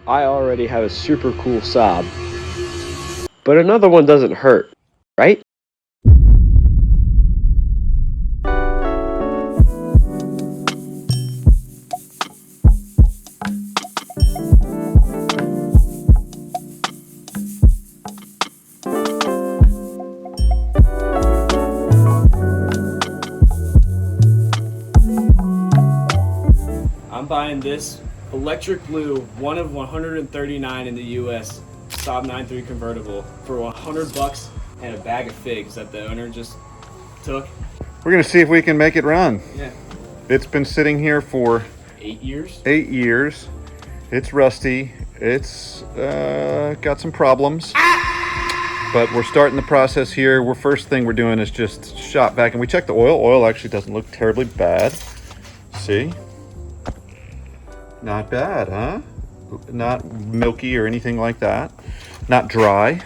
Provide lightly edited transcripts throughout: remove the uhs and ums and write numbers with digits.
I already have a super cool Saab, but another one doesn't hurt, right? I'm buying this electric blue, one of 139 in the US, Saab 93 convertible for 100 bucks and a bag of figs that the owner just took. We're gonna see if we can make it run. Yeah. It's been sitting here for 8 years. 8 years. It's rusty. It's got some problems. But we're starting the process here. First thing we're doing is just shop vac, and we checked the oil. Oil actually doesn't look terribly bad. See? Not bad, huh? Not milky or anything like that. Not dry.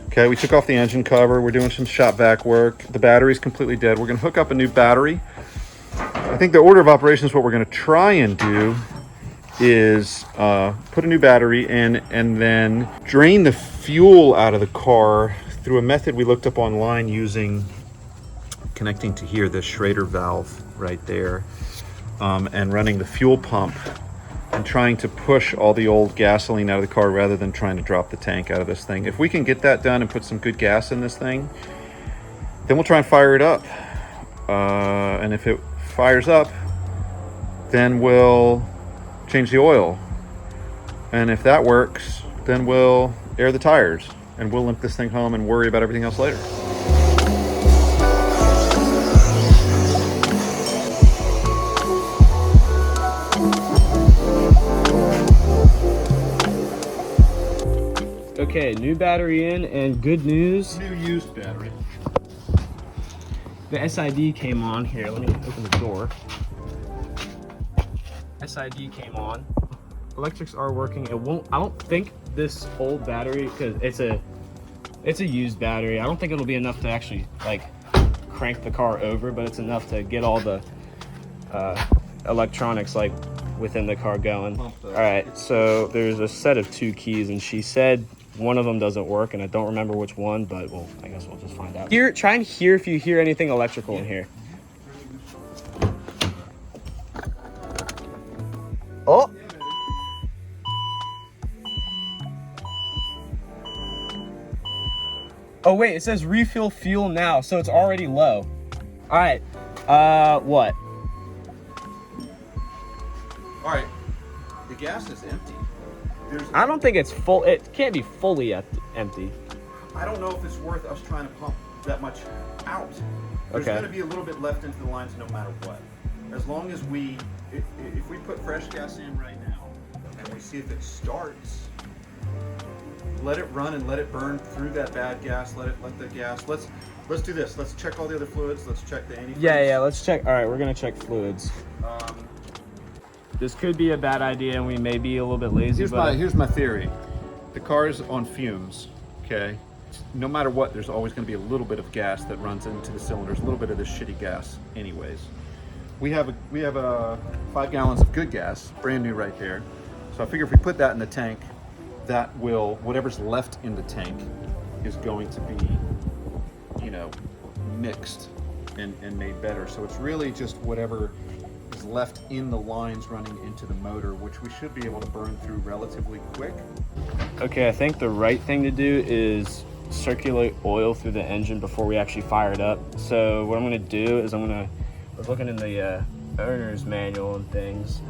Okay, we took off the engine cover. We're doing some shop vac work. The battery's completely dead. We're gonna hook up a new battery. I think the order of operations, what we're gonna try and do is put a new battery in and then drain the fuel out of the car through a method we looked up online using connecting to here, the Schrader valve right there, and running the fuel pump and trying to push all the old gasoline out of the car rather than trying to drop the tank out of this thing. If we can get that done and put some good gas in this thing, then we'll try and fire it up. And if it fires up, then we'll change the oil. And if that works, then we'll air the tires and we'll limp this thing home and worry about everything else later. Okay, new battery in, and good news. New used battery. The SID came on. Here, let me open the door. SID came on. Electrics are working. It won't, I don't think this old battery, because it's a used battery, I don't think it'll be enough to actually like crank the car over, but it's enough to get all the electronics like within the car going. All right, so there's a set of 2 keys, and she said one of them doesn't work, and I don't remember which one, but well, I guess we'll just find out. Here, try and hear if you hear anything electrical in here. Oh. Oh wait, it says refill fuel now, so it's already low. All right, what? All right, the gas is empty. I don't think it's full. It can't be fully empty. I don't know if it's worth us trying to pump that much out. There's Okay. going to be a little bit left into the lines no matter what. As long as if we put fresh gas in right now and we see if it starts, let it run and let it burn through that bad gas. Let the gas. Let's do this. Let's check all the other fluids. Let's check the antifreeze. Yeah, let's check. All right, we're gonna check fluids. This could be a bad idea, and we may be a little bit lazy. Here's my theory. The car is on fumes. Okay. No matter what, there's always going to be a little bit of gas that runs into the cylinders. A little bit of this shitty gas, anyways. We have 5 gallons of good gas, brand new right there. So I figure if we put that in the tank, that will, whatever's left in the tank is going to be, mixed and made better. So it's really just whatever is left in the lines running into the motor, which we should be able to burn through relatively quick. Okay, I think the right thing to do is circulate oil through the engine before we actually fire it up. So what I'm gonna do is we're looking in the owner's manual and things,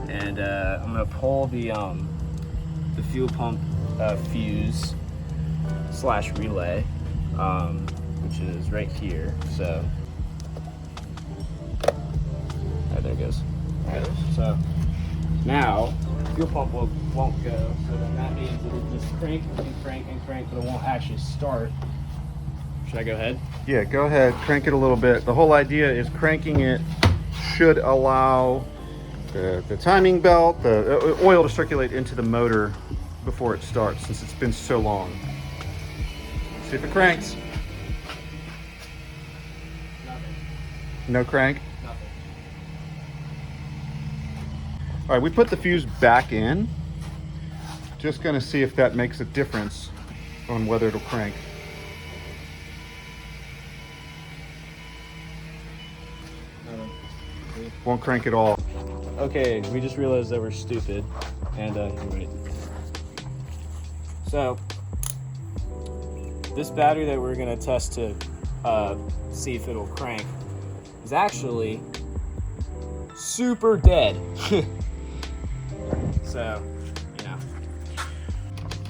and I'm gonna pull the fuel pump fuse / relay, which is right here. So there it goes. All right, so now fuel pump won't go, so then that means it'll just crank and crank and crank, but it won't actually start. Should I go ahead? Yeah, go ahead, crank it a little bit. The whole idea is cranking it should allow the timing belt, the oil to circulate into the motor before it starts, since it's been so long. See if it cranks. Nothing. No crank? Nothing. All right, we put the fuse back in. Just gonna see if that makes a difference on whether it'll crank. Won't crank at all. Okay, we just realized that we're stupid, and wait. So, this battery that we're gonna test to see if it'll crank is actually super dead. So, you know,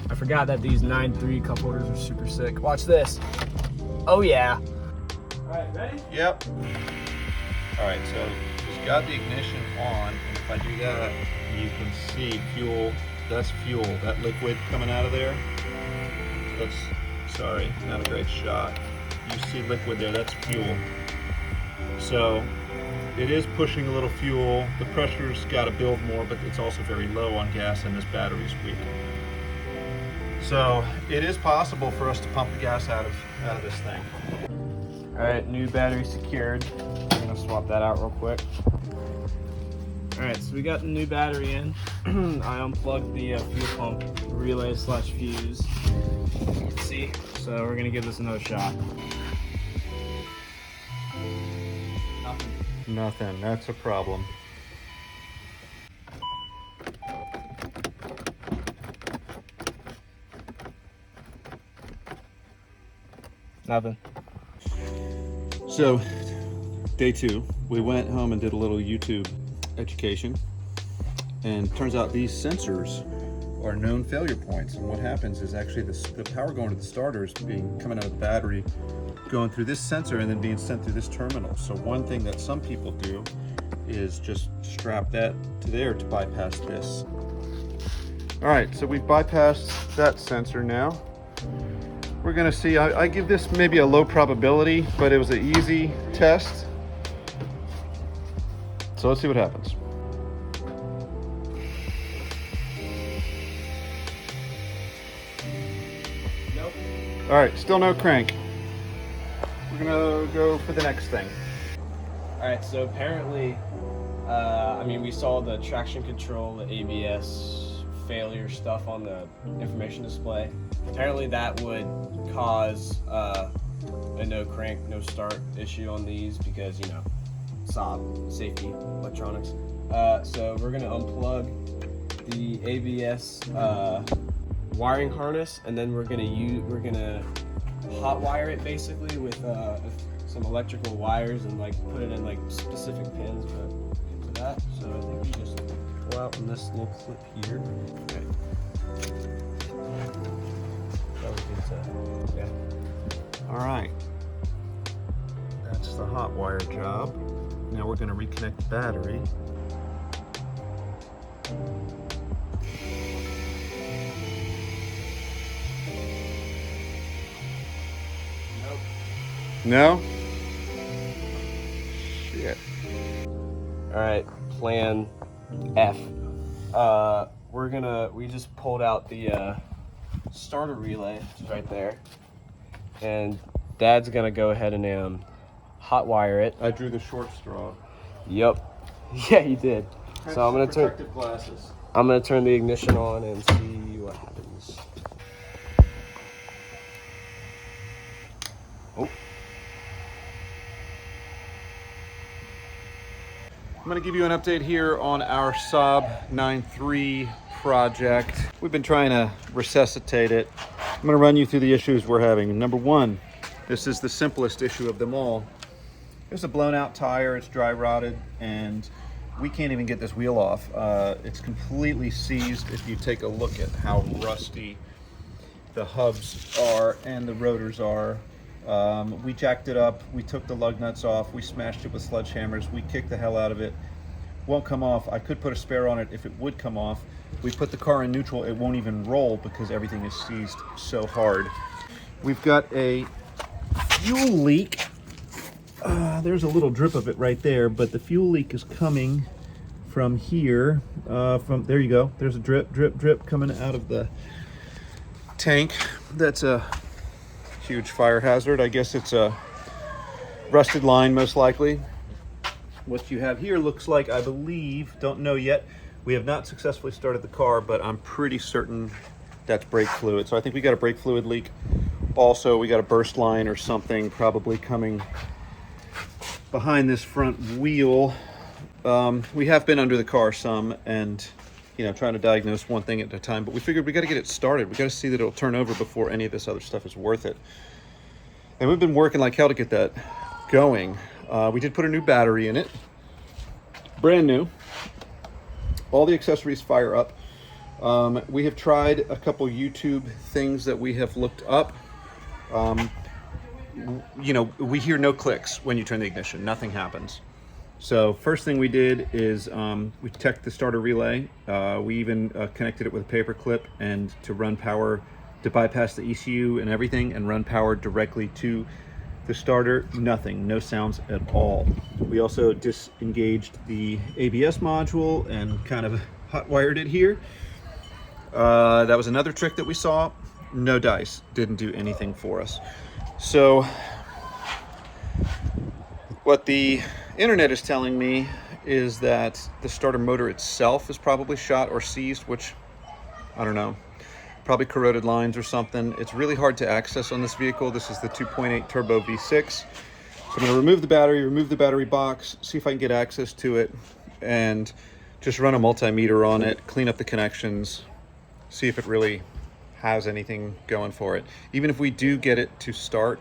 I forgot that these 9.3 cup holders are super sick. Watch this. Oh yeah. All right, ready? Yep. All right, so it's got the ignition on, and if I do that, you can see fuel. That's fuel. That liquid coming out of there. That's, sorry, not a great shot. You see liquid there, that's fuel. So it is pushing a little fuel. The pressure's got to build more, but it's also very low on gas, and this battery's weak. So it is possible for us to pump the gas out of this thing. All right, new battery secured. I'm gonna swap that out real quick. All right, so we got the new battery in. I unplugged the fuel pump relay / fuse. Let's see. So we're gonna give this another shot. Nothing, that's a problem. Nothing. So, day 2, we went home and did a little YouTube education, and turns out these sensors are known failure points. And what happens is actually the power going to the starter is coming out of the battery, going through this sensor and then being sent through this terminal. So one thing that some people do is just strap that to there to bypass this. All right, so we've bypassed that sensor now. We're gonna see, I give this maybe a low probability, but it was an easy test. So let's see what happens. Nope. All right, still no crank. We're gonna go for the next thing. All right, so apparently, I mean, we saw the traction control, the ABS failure stuff on the information display. Apparently that would cause a no crank, no start issue on these because, you know, Saab, safety, electronics. So we're gonna unplug the ABS wiring harness, and then we're gonna hot wire it basically with some electrical wires and like put it in like specific pins, but we'll get to that. So I think we just pull out on this little clip here. Okay. Yeah. All right, that's the hot wire job. Now we're gonna reconnect the battery. Nope. No? Shit. All right, plan F. We just pulled out the starter relay, it's right there, and Dad's gonna go ahead and hot wire it. I drew the short straw. Yep. Yeah, you did. So I'm gonna turn the ignition on and see what happens. Oh. I'm going to give you an update here on our Saab 9.3 project. We've been trying to resuscitate it. I'm going to run you through the issues we're having. Number one, this is the simplest issue of them all. There's a blown out tire, it's dry rotted, and we can't even get this wheel off. It's completely seized if you take a look at how rusty the hubs are and the rotors are. We jacked it up, we took the lug nuts off, we smashed it with sledgehammers, we kicked the hell out of it. Won't come off. I could put a spare on it if it would come off. We put the car in neutral, it won't even roll because everything is seized so hard. We've got a fuel leak. There's a little drip of it right there, but the fuel leak is coming from here. There you go. There's a drip, drip, drip coming out of the tank. That's a huge fire hazard. I guess it's a rusted line most likely. What you have here looks like, I believe, don't know yet, We have not successfully started the car, but I'm pretty certain that's brake fluid. So I think we got a brake fluid leak. Also, we got a burst line or something probably coming behind this front wheel. We have been under the car some and, you know, trying to diagnose one thing at a time, but we figured we got to get it started. We got to see that it'll turn over before any of this other stuff is worth it. And we've been working like hell to get that going. We did put a new battery in it, brand new. All the accessories fire up. We have tried a couple YouTube things that we have looked up. You know, we hear no clicks when you turn the ignition. Nothing happens. So first thing we did is we checked the starter relay. We even connected it with a paper clip and to run power, to bypass the ECU and everything and run power directly to the starter. Nothing, no sounds at all. We also disengaged the ABS module and kind of hot wired it here. That was another trick that we saw. No dice, didn't do anything for us. So what the internet is telling me is that the starter motor itself is probably shot or seized, which I don't know, probably corroded lines or something. It's really hard to access on this vehicle. This is the 2.8 turbo V6. So I'm going to remove the battery box, see if I can get access to it, and just run a multimeter on it, clean up the connections, see if it really has anything going for it. Even if we do get it to start,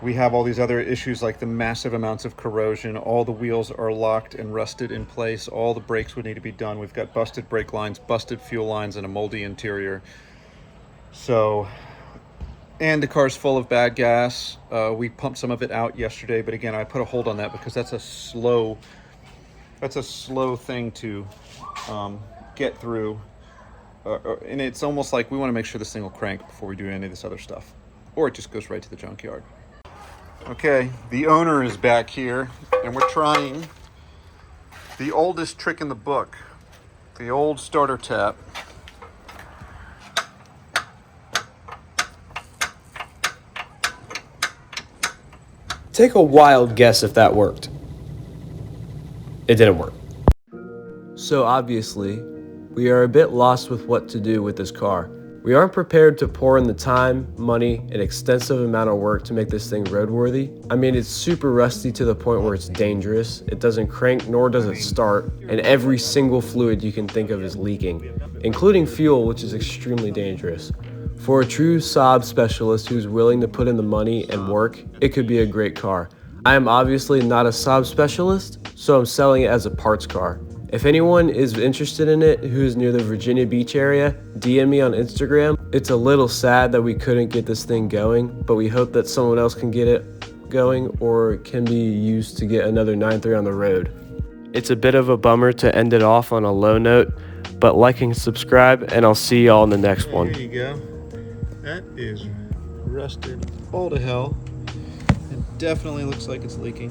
we have all these other issues like the massive amounts of corrosion. All the wheels are locked and rusted in place. All the brakes would need to be done. We've got busted brake lines, busted fuel lines, and a moldy interior. So, and the car's full of bad gas. We pumped some of it out yesterday, but again, I put a hold on that because that's a slow thing to get through. And it's almost like we want to make sure this thing will crank before we do any of this other stuff, or it just goes right to the junkyard. Okay, the owner is back here, and we're trying the oldest trick in the book, the old starter tap. Take a wild guess if that worked. It didn't work. So obviously, we are a bit lost with what to do with this car. We aren't prepared to pour in the time, money, and extensive amount of work to make this thing roadworthy. I mean, it's super rusty to the point where it's dangerous. It doesn't crank, nor does it start, and every single fluid you can think of is leaking, including fuel, which is extremely dangerous. For a true Saab specialist who's willing to put in the money and work, it could be a great car. I am obviously not a Saab specialist, so I'm selling it as a parts car. If anyone is interested in it who is near the Virginia Beach area, DM me on Instagram. It's a little sad that we couldn't get this thing going, but we hope that someone else can get it going or it can be used to get another 9.3 on the road. It's a bit of a bummer to end it off on a low note, but like and subscribe, and I'll see y'all in the next one. There you go. That is rusted all to hell. It definitely looks like it's leaking.